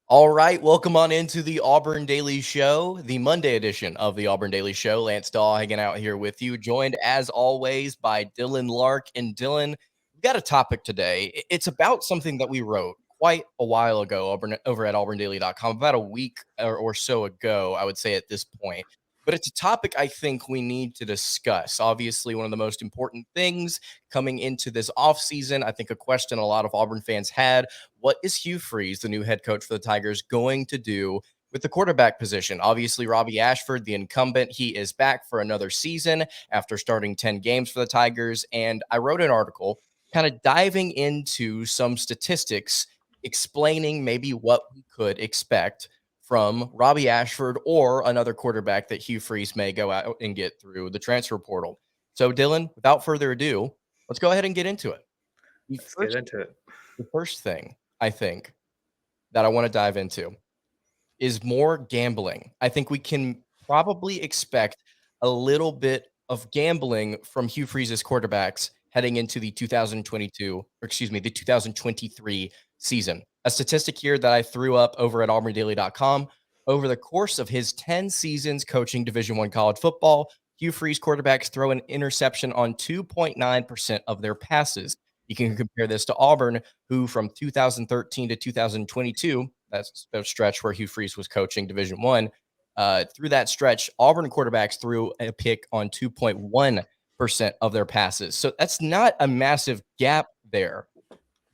All right, welcome on into the Auburn Daily Show, the Monday edition of the Auburn Daily Show. Lance Dawe hanging out here with you, joined as always by Dylan Larck. And Dylan, we've got a topic today. It's about something that we wrote quite a while ago over at auburndaily.com, about a week or so ago, I would say at this point. But it's a topic I think we need to discuss. Obviously, one of the most important things coming into this offseason. I think a question a lot of Auburn fans had: what is Hugh Freeze, the new head coach for the Tigers, going to do with the quarterback position? Obviously, Robby Ashford, the incumbent, he is back for another season after starting 10 games for the Tigers. And I wrote an article kind of diving into some statistics, explaining maybe what we could expect from Robby Ashford or another quarterback that Hugh Freeze may go out and get through the transfer portal. So, Dylan, without further ado, let's go ahead and get into it. The Let's get first, into it. the first thing I think that I want to dive into is more gambling. I think we can probably expect a little bit of gambling from Hugh Freeze's quarterbacks heading into the 2022, or excuse me, the 2023 season. A statistic here that I threw up over at auburndaily.com: over the course of his 10 seasons coaching Division I college football, Hugh Freeze quarterbacks throw an interception on 2.9% of their passes. You can compare this to Auburn, who from 2013 to 2022, that's the stretch where Hugh Freeze was coaching Division One. Through that stretch, Auburn quarterbacks threw a pick on 2.1% of their passes. So that's not a massive gap there,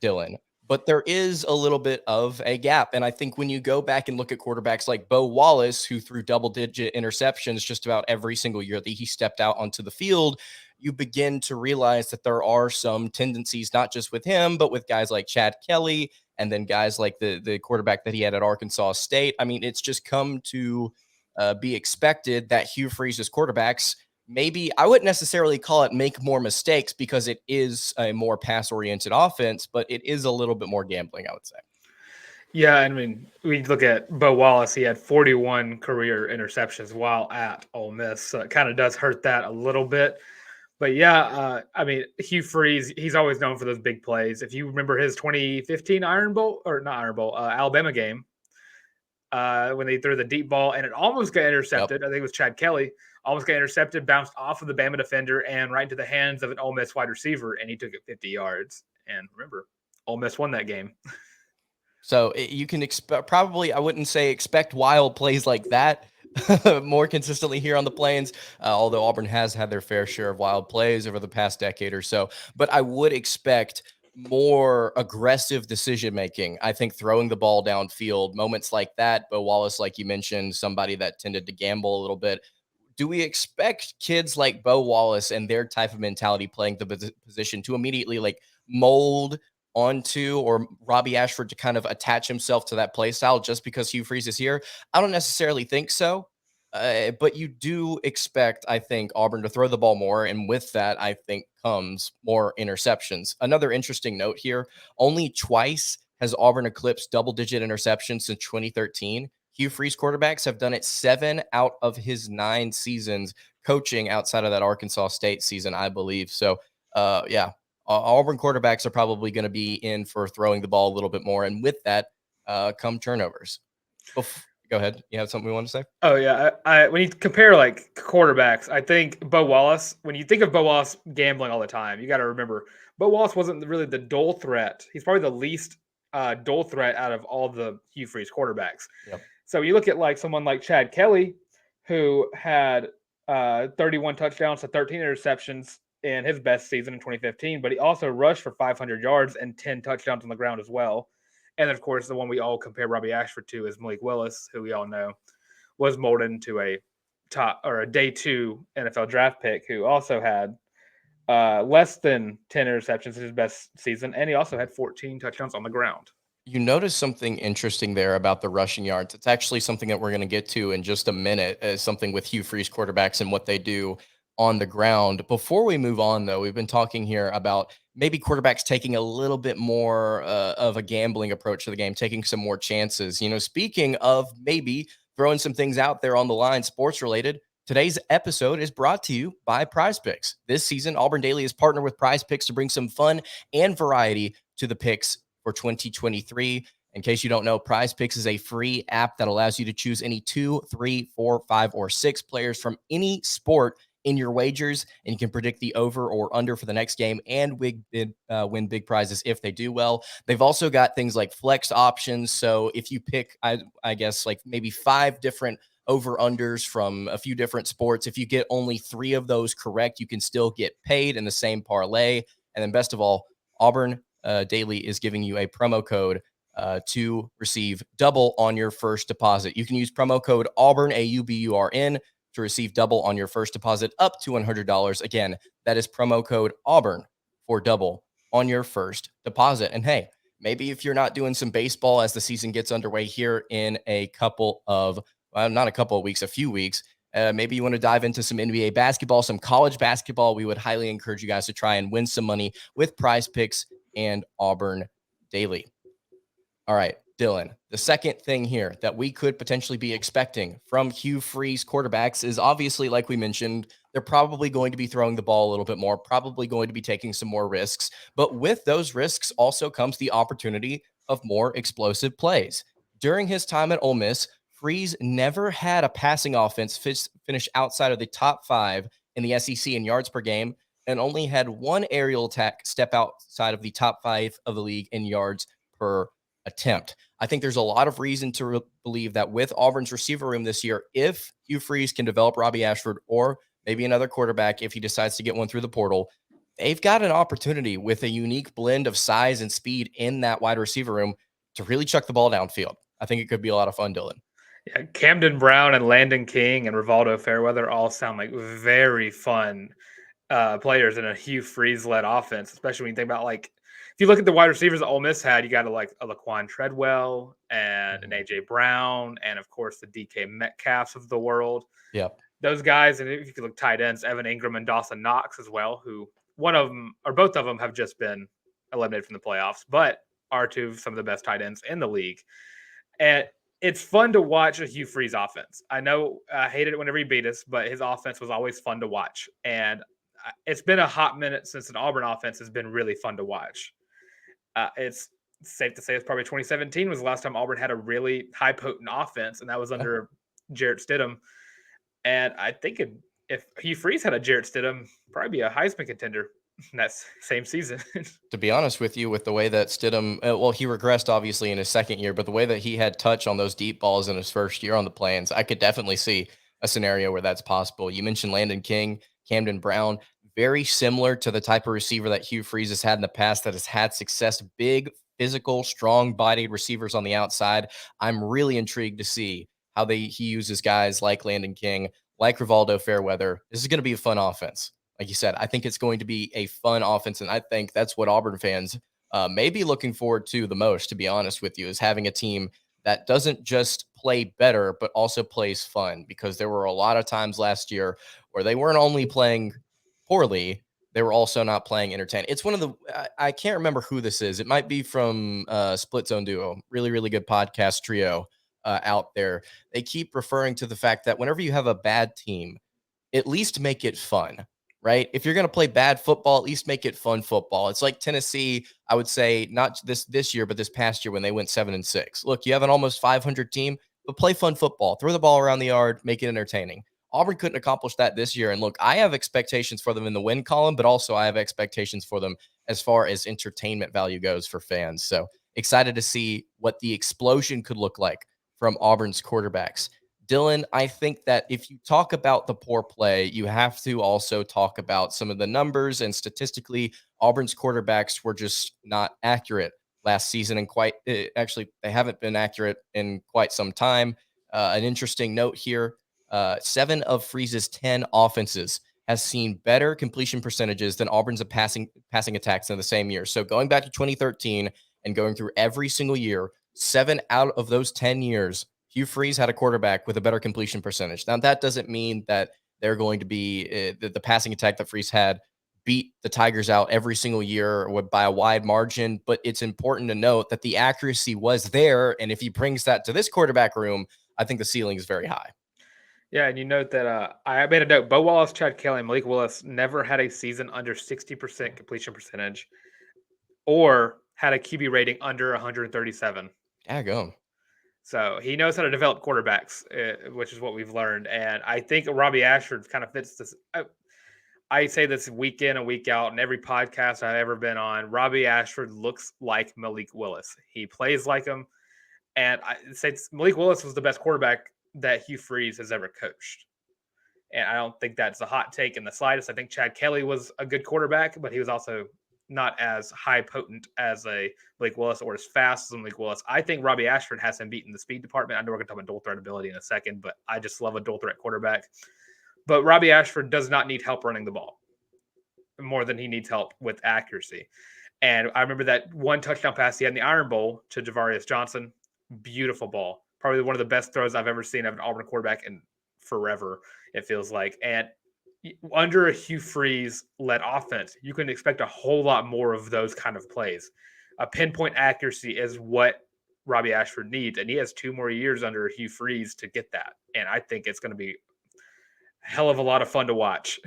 Dylan. But there is a little bit of a gap. And I think when you go back and look at quarterbacks like Bo Wallace, who threw double digit interceptions just about every single year that he stepped out onto the field, you begin to realize that there are some tendencies, not just with him, but with guys like Chad Kelly and then guys like the quarterback that he had at Arkansas State. I mean, it's just come to be expected that Hugh Freeze's quarterbacks, maybe I wouldn't necessarily call it make more mistakes because it is a more pass oriented offense, but it is a little bit more gambling, I would say. Yeah, I mean, we look at Bo Wallace. He had 41 career interceptions while at Ole Miss, so it kind of does hurt that a little bit. But yeah, I mean, Hugh Freeze, he's always known for those big plays. If you remember his 2015 Iron Bowl, or not Iron Bowl, Alabama game, when they threw the deep ball and it almost got Yep. intercepted. I think it was Chad Kelly, almost got intercepted, bounced off of the Bama defender and right into the hands of an Ole Miss wide receiver, and he took it 50 yards. And remember, Ole Miss won that game. So you can expect, probably, I wouldn't say expect wild plays like that more consistently here on the Plains, although Auburn has had their fair share of wild plays over the past decade or so. But I would expect more aggressive decision making. I think throwing the ball downfield, moments like that. Bo Wallace, like you mentioned, somebody that tended to gamble a little bit. Do we expect kids like Bo Wallace and their type of mentality playing the position to immediately like mold onto, or Robby Ashford to kind of attach himself to that play style just because Hugh Freeze is here? I don't necessarily think so. But you do expect, I think, Auburn to throw the ball more. And with that, I think comes more interceptions. Another interesting note here: only twice has Auburn eclipsed double digit interceptions since 2013. Hugh Freeze quarterbacks have done it 7 out of his 9 seasons coaching outside of that Arkansas State season, I believe. So, yeah, Auburn quarterbacks are probably going to be in for throwing the ball a little bit more. And with that, come turnovers. Go ahead. You have something we want to say? Oh yeah, when you compare like quarterbacks, I think Bo Wallace. When you think of Bo Wallace gambling all the time, you got to remember Bo Wallace wasn't really the dual threat. He's probably the least dual threat out of all the Hugh Freeze quarterbacks. Yep. So you look at like someone like Chad Kelly, who had 31 touchdowns to 13 interceptions in his best season in 2015, but he also rushed for 500 yards and 10 touchdowns on the ground as well. And of course, the one we all compare Robby Ashford to is Malik Willis, who we all know was molded into a top or a day 2 NFL draft pick, who also had less than 10 interceptions in his best season, and he also had 14 touchdowns on the ground. You notice something interesting there about the rushing yards. It's actually something that we're going to get to in just a minute, as something with Hugh Freeze quarterbacks and what they do on the ground. Before we move on, though, we've been talking here about maybe quarterbacks taking a little bit more of a gambling approach to the game, taking some more chances. Speaking of maybe throwing some things out there on the line, sports related, today's episode is brought to you by Prize Picks. This season, Auburn Daily has partnered with Prize Picks to bring some fun and variety to the picks for 2023. In case you don't know, Prize Picks is a free app that allows you to choose any 2, 3, 4, 5, or 6 players from any sport in your wagers, and you can predict the over or under for the next game and win big prizes if they do well. They've also got things like flex options. So if you pick, I guess, like maybe 5 different over-unders from a few different sports, if you get only 3 of those correct, you can still get paid in the same parlay. And then best of all, Auburn Daily is giving you a promo code to receive double on your first deposit. You can use promo code Auburn, AUBURN, to receive double on your first deposit up to $100. Again, that is promo code Auburn for double on your first deposit. And hey, maybe if you're not doing some baseball as the season gets underway here in a couple of, not a couple of weeks, a few weeks, maybe you want to dive into some NBA basketball, some college basketball. We would highly encourage you guys to try and win some money with Prize Picks and Auburn Daily. All right, Dylan, the second thing here that we could potentially be expecting from Hugh Freeze quarterbacks is obviously, like we mentioned, they're probably going to be throwing the ball a little bit more, probably going to be taking some more risks. But with those risks also comes the opportunity of more explosive plays. During his time at Ole Miss, Freeze never had a passing offense finish outside of the top 5 in the SEC in yards per game, and only had one aerial attack step outside of the top 5 of the league in yards per attempt. I think there's a lot of reason to believe that with Auburn's receiver room this year, if Hugh Freeze can develop Robby Ashford or maybe another quarterback, if he decides to get one through the portal, they've got an opportunity with a unique blend of size and speed in that wide receiver room to really chuck the ball downfield. I think it could be a lot of fun, Dylan. Yeah, Camden Brown and Landon King and Rivaldo Fairweather all sound like very fun players in a Hugh Freeze-led offense, especially when you think about, like, if you look at the wide receivers that Ole Miss had, you got a Laquan Treadwell and an AJ Brown, and of course the DK Metcalfs of the world. Yep. Those guys, and if you look tight ends, Evan Ingram and Dawson Knox as well, who one of them or both of them have just been eliminated from the playoffs, but are some of the best tight ends in the league. And it's fun to watch a Hugh Freeze offense. I know I hated it whenever he beat us, but his offense was always fun to watch. And it's been a hot minute since an Auburn offense has been really fun to watch. It's safe to say it's probably 2017 was the last time Auburn had a really high potent offense, and that was under Jarrett Stidham. And I think if Hugh Freeze had a Jarrett Stidham, probably be a Heisman contender in that same season. To be honest with you, with the way that Stidham, well, he regressed obviously in his second year, but the way that he had touch on those deep balls in his first year on the Plains, I could definitely see a scenario where that's possible. You mentioned Landon King, Camden Brown, very similar to the type of receiver that Hugh Freeze has had in the past that has had success, big, physical, strong-bodied receivers on the outside. I'm really intrigued to see how he uses guys like Landon King, like Rivaldo Fairweather. This is going to be a fun offense. Like you said, I think it's going to be a fun offense, and I think that's what Auburn fans may be looking forward to the most, to be honest with you, is having a team that doesn't just play better, but also plays fun, because there were a lot of times last year where they weren't only playing poorly, they were also not playing entertaining. It's one of the, I can't remember who this is. It might be from Split Zone Duo, really, really good podcast trio out there. They keep referring to the fact that whenever you have a bad team, at least make it fun, right? If you're going to play bad football, at least make it fun football. It's like Tennessee, I would say, not this year, but this past year when they went 7-6. Look, you have an almost 500 team, but play fun football. Throw the ball around the yard, make it entertaining. Auburn couldn't accomplish that this year. And look, I have expectations for them in the win column, but also I have expectations for them as far as entertainment value goes for fans. So excited to see what the explosion could look like from Auburn's quarterbacks. Dylan, I think that if you talk about the poor play, you have to also talk about some of the numbers. And statistically, Auburn's quarterbacks were just not accurate last season, and actually, they haven't been accurate in quite some time. An interesting note here, 7 of Freeze's 10 offenses has seen better completion percentages than Auburn's passing attacks in the same year. So going back to 2013 and going through every single year, 7 out of those 10 years, Hugh Freeze had a quarterback with a better completion percentage. Now, that doesn't mean that they're going to be the passing attack that Freeze had beat the Tigers out every single year by a wide margin, but it's important to note that the accuracy was there. And if he brings that to this quarterback room, I think the ceiling is very high. Yeah, and you note that I made a note. Bo Wallace, Chad Kelly, and Malik Willis never had a season under 60% completion percentage or had a QB rating under 137. Daggum. So he knows how to develop quarterbacks, which is what we've learned. And I think Robby Ashford kind of fits this. I say this week in and week out in every podcast I've ever been on. Robby Ashford looks like Malik Willis. He plays like him. And I say Malik Willis was the best quarterback that Hugh Freeze has ever coached. And I don't think that's a hot take in the slightest. I think Chad Kelly was a good quarterback, but he was also not as high potent as a Malik Willis or as fast as Malik Willis. I think Robby Ashford has him beat in the speed department. I know we're going to talk about dual threat ability in a second, but I just love a dual threat quarterback. But Robby Ashford does not need help running the ball more than he needs help with accuracy. And I remember that one touchdown pass he had in the Iron Bowl to Javarius Johnson. Beautiful ball. Probably one of the best throws I've ever seen of an Auburn quarterback in forever, it feels like. And under a Hugh Freeze-led offense, you can expect a whole lot more of those kind of plays. A pinpoint accuracy is what Robby Ashford needs, and he has 2 more years under Hugh Freeze to get that. And I think it's going to be a hell of a lot of fun to watch.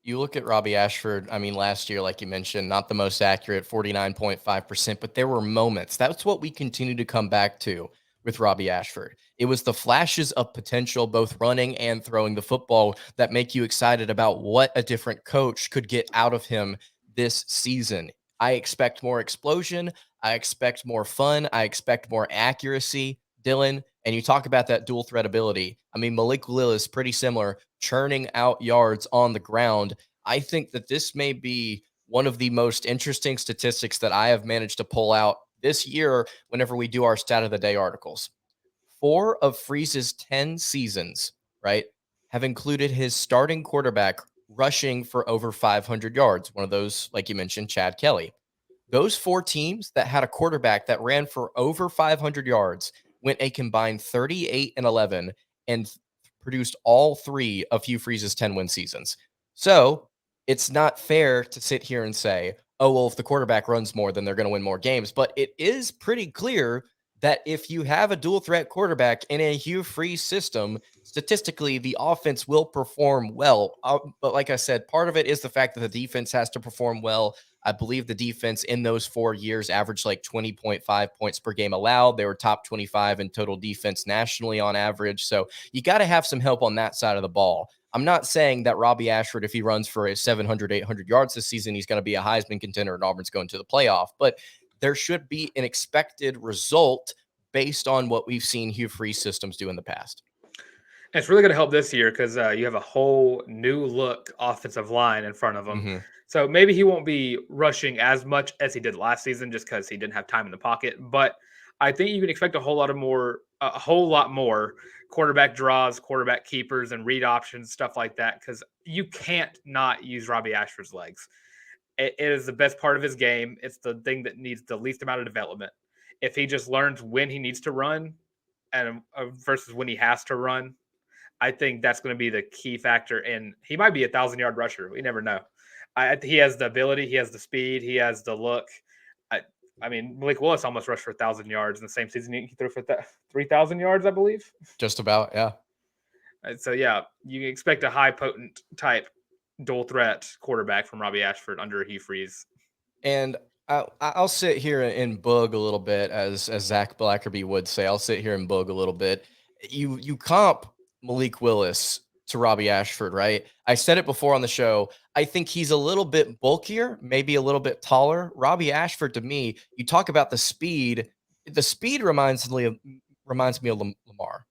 You look at Robby Ashford, I mean, last year, like you mentioned, not the most accurate, 49.5%, but there were moments. That's what we continue to come back to with Robby Ashford. It was the flashes of potential, both running and throwing the football, that make you excited about what a different coach could get out of him this season. I expect more explosion. I expect more fun. I expect more accuracy, Dylan. And you talk about that dual threat ability. I mean, Malik Willis, pretty similar, churning out yards on the ground. I think that this may be one of the most interesting statistics that I have managed to pull out this year whenever we do our stat of the day articles. 4 of Freeze's 10 seasons, right, have included his starting quarterback rushing for over 500 yards. One of those, like you mentioned, Chad Kelly. Those 4 teams that had a quarterback that ran for over 500 yards went a combined 38-11 and produced all 3 of Hugh Freeze's 10-win seasons. So it's not fair to sit here and say, oh, well, if the quarterback runs more, then they're going to win more games. But it is pretty clear that if you have a dual threat quarterback in a Hugh Freeze system, statistically, the offense will perform well. But like I said, part of it is the fact that the defense has to perform well. I believe the defense in those 4 years averaged like 20.5 points per game allowed. They were top 25 in total defense nationally on average. So you got to have some help on that side of the ball. I'm not saying that Robby Ashford, if he runs for a 700, 800 yards this season, he's going to be a Heisman contender and Auburn's going to the playoff. But there should be an expected result based on what we've seen Hugh Freeze systems do in the past. And it's really going to help this year because you have a whole new look offensive line in front of him. Mm-hmm. So maybe he won't be rushing as much as he did last season just because he didn't have time in the pocket. But I think you can expect a whole lot more quarterback draws, quarterback keepers, and read options, stuff like that. Because you can't not use Robby Ashford's legs. It is the best part of his game. It's the thing that needs the least amount of development. If he just learns when he needs to run and versus when he has to run, I think that's going to be the key factor. And he might be 1,000-yard rusher. We never know. He has the ability. He has the speed. He has the look. I mean, Malik Willis almost rushed for 1,000 yards in the same season. He threw for 3,000 yards, I believe. Just about, yeah. So, yeah, you can expect a high potent type dual threat quarterback from Robby Ashford under Hugh Freeze. And I'll sit here and bug a little bit, as Zach Blackerby would say. I'll sit here and bug a little bit. You comp Malik Willis to Robby Ashford, right? I said it before on the show. I think he's a little bit bulkier, maybe a little bit taller. Robby Ashford, to me, you talk about the speed. The speed reminds me of Lamar.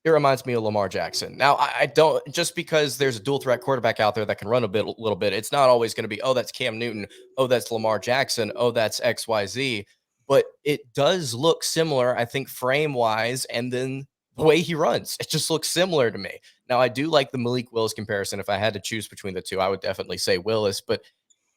It reminds me of Lamar Jackson. Now, I don't, just because there's a dual threat quarterback out there that can run a little bit, it's not always going to be, oh, that's Cam Newton. Oh, that's Lamar Jackson. Oh, that's XYZ. But it does look similar, I think, frame wise. And then the way he runs, it just looks similar to me. Now, I do like the Malik Willis comparison. If I had to choose between the two, I would definitely say Willis, but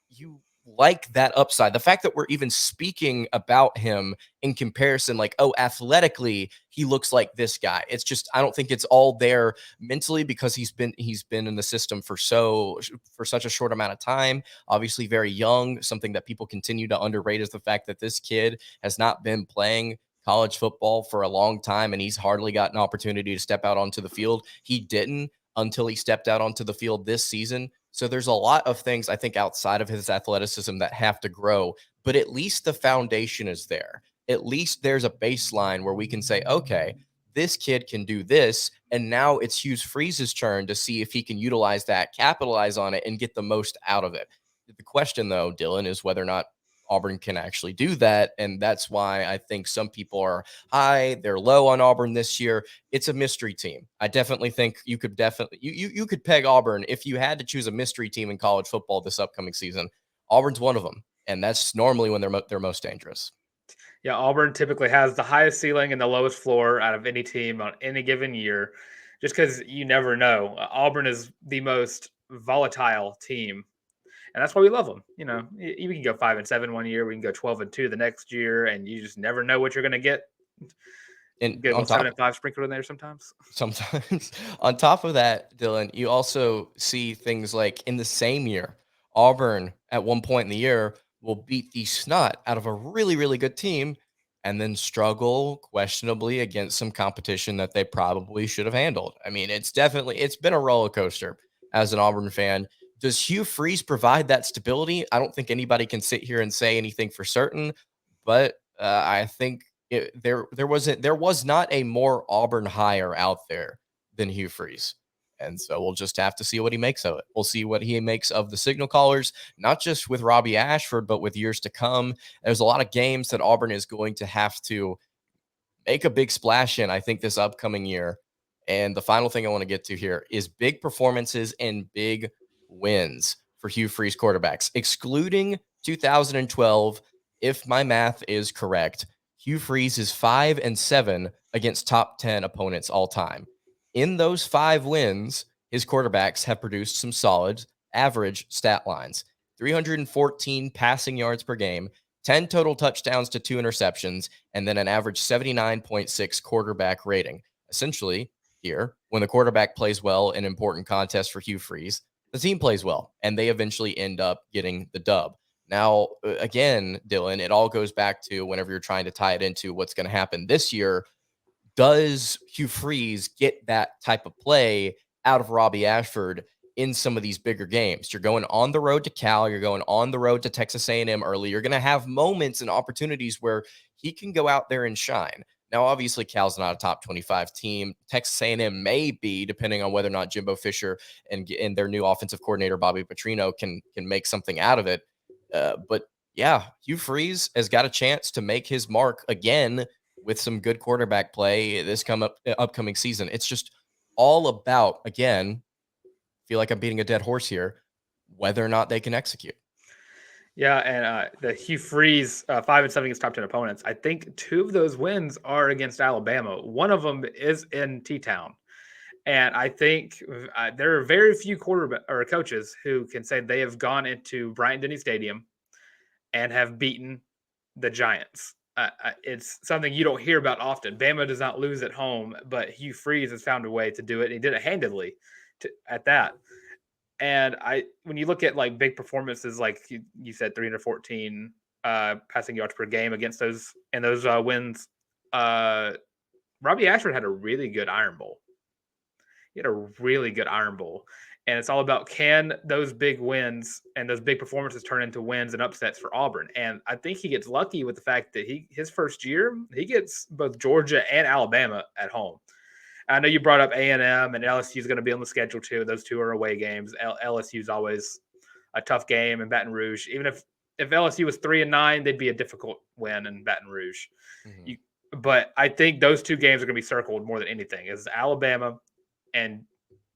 you like that upside. The fact that we're even speaking about him in comparison, like, oh, athletically, he looks like this guy. It's just, I don't think it's all there mentally because he's been in the system for such a short amount of time. Obviously, very young. Something that people continue to underrate is the fact that this kid has not been playing college football for a long time, and he's hardly got an opportunity to step out onto the field. He didn't until he stepped out onto the field this season. So there's a lot of things I think outside of his athleticism that have to grow, but at least the foundation is there. at least there's a baseline where we can say, okay, this kid can do this. And now it's Hugh Freeze's turn to see if he can utilize that, capitalize on it, and get the most out of it. The question, though, Dylan, is whether or not Auburn can actually do that. And that's why I think some people are high, they're low on Auburn this year. It's a mystery team. I definitely think you could you could peg Auburn if you had to choose a mystery team in college football this upcoming season. Auburn's one of them, and that's normally when they're most dangerous. Yeah, Auburn typically has the highest ceiling and the lowest floor out of any team on any given year, just because you never know. Auburn is the most volatile team, and that's why we love them. You know, we can go 5-7 one year, we can go 12-2 the next year, and you just never know what you're going to get. And Get a on little top 7-5 sprinkled in there sometimes. Sometimes. On top of that, Dylan, you also see things like in the same year, Auburn at one point in the year will beat the snot out of a really, really good team and then struggle questionably against some competition that they probably should have handled. I mean, it's been a roller coaster as an Auburn fan. Does Hugh Freeze provide that stability? I don't think anybody can sit here and say anything for certain, but I think there was not a more Auburn hire out there than Hugh Freeze. And so we'll just have to see what he makes of it. We'll see what he makes of the signal callers, not just with Robby Ashford, but with years to come. There's a lot of games that Auburn is going to have to make a big splash in, I think, this upcoming year. And the final thing I want to get to here is big performances and big wins for Hugh Freeze quarterbacks, excluding 2012. If my math is correct, Hugh Freeze is 5-7 against top 10 opponents all time. In those 5 wins, his quarterbacks have produced some solid average stat lines: 314 passing yards per game, 10 total touchdowns to 2 interceptions, and then an average 79.6 quarterback rating. Essentially, here, when the quarterback plays well in important contests for Hugh Freeze, the team plays well, and they eventually end up getting the dub. Now, again, Dylan, it all goes back to whenever you're trying to tie it into what's going to happen this year. Does Hugh Freeze get that type of play out of Robby Ashford in some of these bigger games? You're going on the road to Cal, you're going on the road to Texas A&M early. You're going to have moments and opportunities where he can go out there and shine. Now, obviously, Cal's not a top 25 team. Texas A&M may be, depending on whether or not Jimbo Fisher and their new offensive coordinator Bobby Petrino can make something out of it. But yeah, Hugh Freeze has got a chance to make his mark again with some good quarterback play this upcoming season. It's just all about, again, feel like I'm beating a dead horse here, whether or not they can execute. Yeah, and the Hugh Freeze 5-7 against top 10 opponents. I think 2 of those wins are against Alabama. One of them is in T-Town. And I think there are very few quarterback or coaches who can say they have gone into Bryant-Denny Stadium and have beaten the Giants. It's something you don't hear about often. Bama does not lose at home, but Hugh Freeze has found a way to do it. And he did it handedly at that. And when you look at like big performances, like you said, 314 passing yards per game against those wins, Robby Ashford had a really good Iron Bowl. He had a really good Iron Bowl. And it's all about, can those big wins and those big performances turn into wins and upsets for Auburn? And I think he gets lucky with the fact that his first year, he gets both Georgia and Alabama at home. I know you brought up A&M, and LSU is going to be on the schedule too. Those 2 are away games. LSU is always a tough game in Baton Rouge. Even if LSU was 3-9, they'd be a difficult win in Baton Rouge. Mm-hmm. But I think those 2 games are going to be circled more than anything. Is Alabama and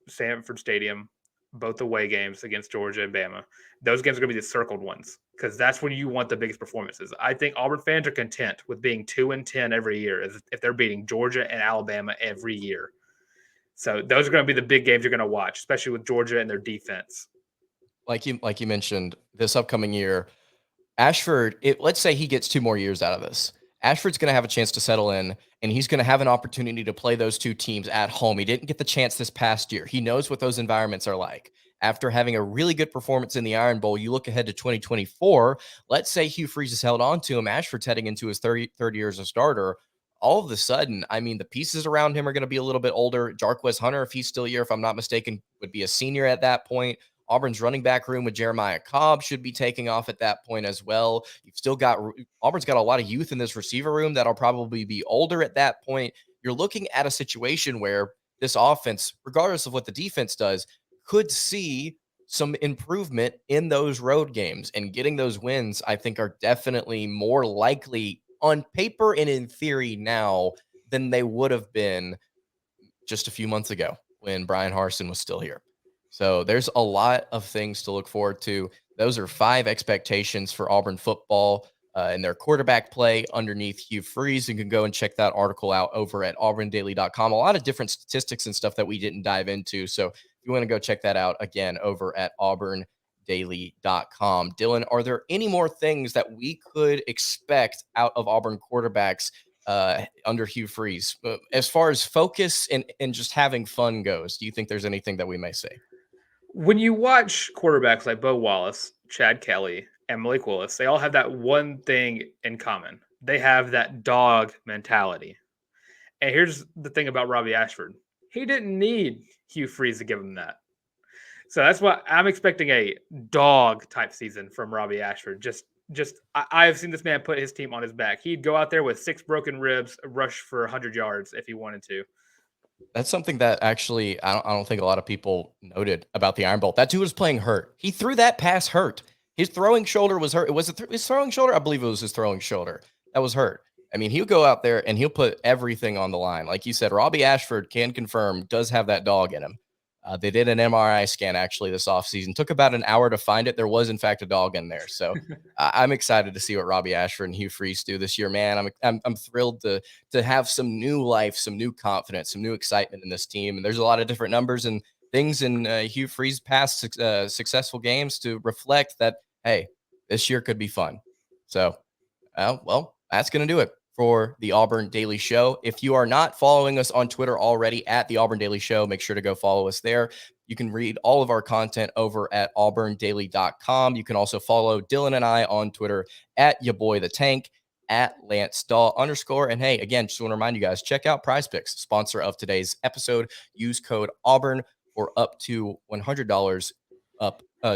Sanford Stadium, both away games against Georgia and Bama. Those games are going to be the circled ones because that's when you want the biggest performances. I think Auburn fans are content with being 2-10 every year if they're beating Georgia and Alabama every year. So those are going to be the big games you're going to watch, especially with Georgia and their defense. Like you mentioned, this upcoming year, Ashford, let's say he gets 2 more years out of this. Ashford's going to have a chance to settle in, and he's going to have an opportunity to play those 2 teams at home. He didn't get the chance this past year. He knows what those environments are like. After having a really good performance in the Iron Bowl, you look ahead to 2024. Let's say Hugh Freeze has held on to him. Ashford's heading into his third year as a starter. All of a sudden, I mean, the pieces around him are going to be a little bit older. Jarquez Hunter, if he's still here, if I'm not mistaken, would be a senior at that point. Auburn's running back room with Jeremiah Cobb should be taking off at that point as well. You've still got Auburn's got a lot of youth in this receiver room that'll probably be older at that point. You're looking at a situation where this offense, regardless of what the defense does, could see some improvement in those road games, and getting those wins, I think, are definitely more likely on paper and in theory now than they would have been just a few months ago when Brian Harsin was still here. So there's a lot of things to look forward to. Those are 5 expectations for Auburn football and their quarterback play underneath Hugh Freeze. You can go and check that article out over at auburndaily.com. A lot of different statistics and stuff that we didn't dive into. So if you want to go check that out again over at auburndaily.com. Dylan, are there any more things that we could expect out of Auburn quarterbacks under Hugh Freeze? As far as focus and just having fun goes, do you think there's anything that we may say? When you watch quarterbacks like Bo Wallace, Chad Kelly, and Malik Willis, they all have that one thing in common. They have that dog mentality. And here's the thing about Robby Ashford. He didn't need Hugh Freeze to give him that. So that's what I'm expecting, a dog type season from Robby Ashford. I've seen this man put his team on his back. He'd go out there with 6 broken ribs, rush for 100 yards if he wanted to. That's something that actually I don't think a lot of people noted about the Iron Bowl. That dude was playing hurt. He threw that pass hurt. His throwing shoulder was hurt. Was it his throwing shoulder? I believe it was his throwing shoulder that was hurt. I mean, he'll go out there and he'll put everything on the line. Like you said, Robby Ashford can confirm does have that dog in him. They did an MRI scan actually this offseason. Took about an hour to find it. There was, in fact, a dog in there. So I'm excited to see what Robby Ashford and Hugh Freeze do this year, man. I'm thrilled to have some new life, some new confidence, some new excitement in this team. And there's a lot of different numbers and things in Hugh Freeze past successful games to reflect that, hey, this year could be fun. So, well, that's going to do it for the Auburn Daily Show. If you are not following us on Twitter already at the Auburn Daily Show, make sure to go follow us there. You can read all of our content over at auburndaily.com. You can also follow Dylan and I on Twitter at ya boy the tank, at Lance Dawe _ And hey, again, just want to remind you guys, check out Prize Picks, sponsor of today's episode. Use code Auburn for up to $100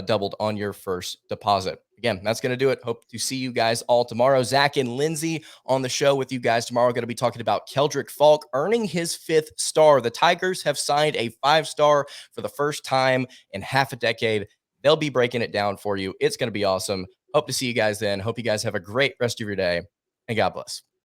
doubled on your first deposit. Again, that's going to do it. Hope to see you guys all tomorrow. Zach and Lindsay on the show with you guys tomorrow. Going to be talking about Keldrick Falk earning his 5th star. The Tigers have signed a 5-star for the first time in half a decade. They'll be breaking it down for you. It's going to be awesome. Hope to see you guys then. Hope you guys have a great rest of your day, and God bless.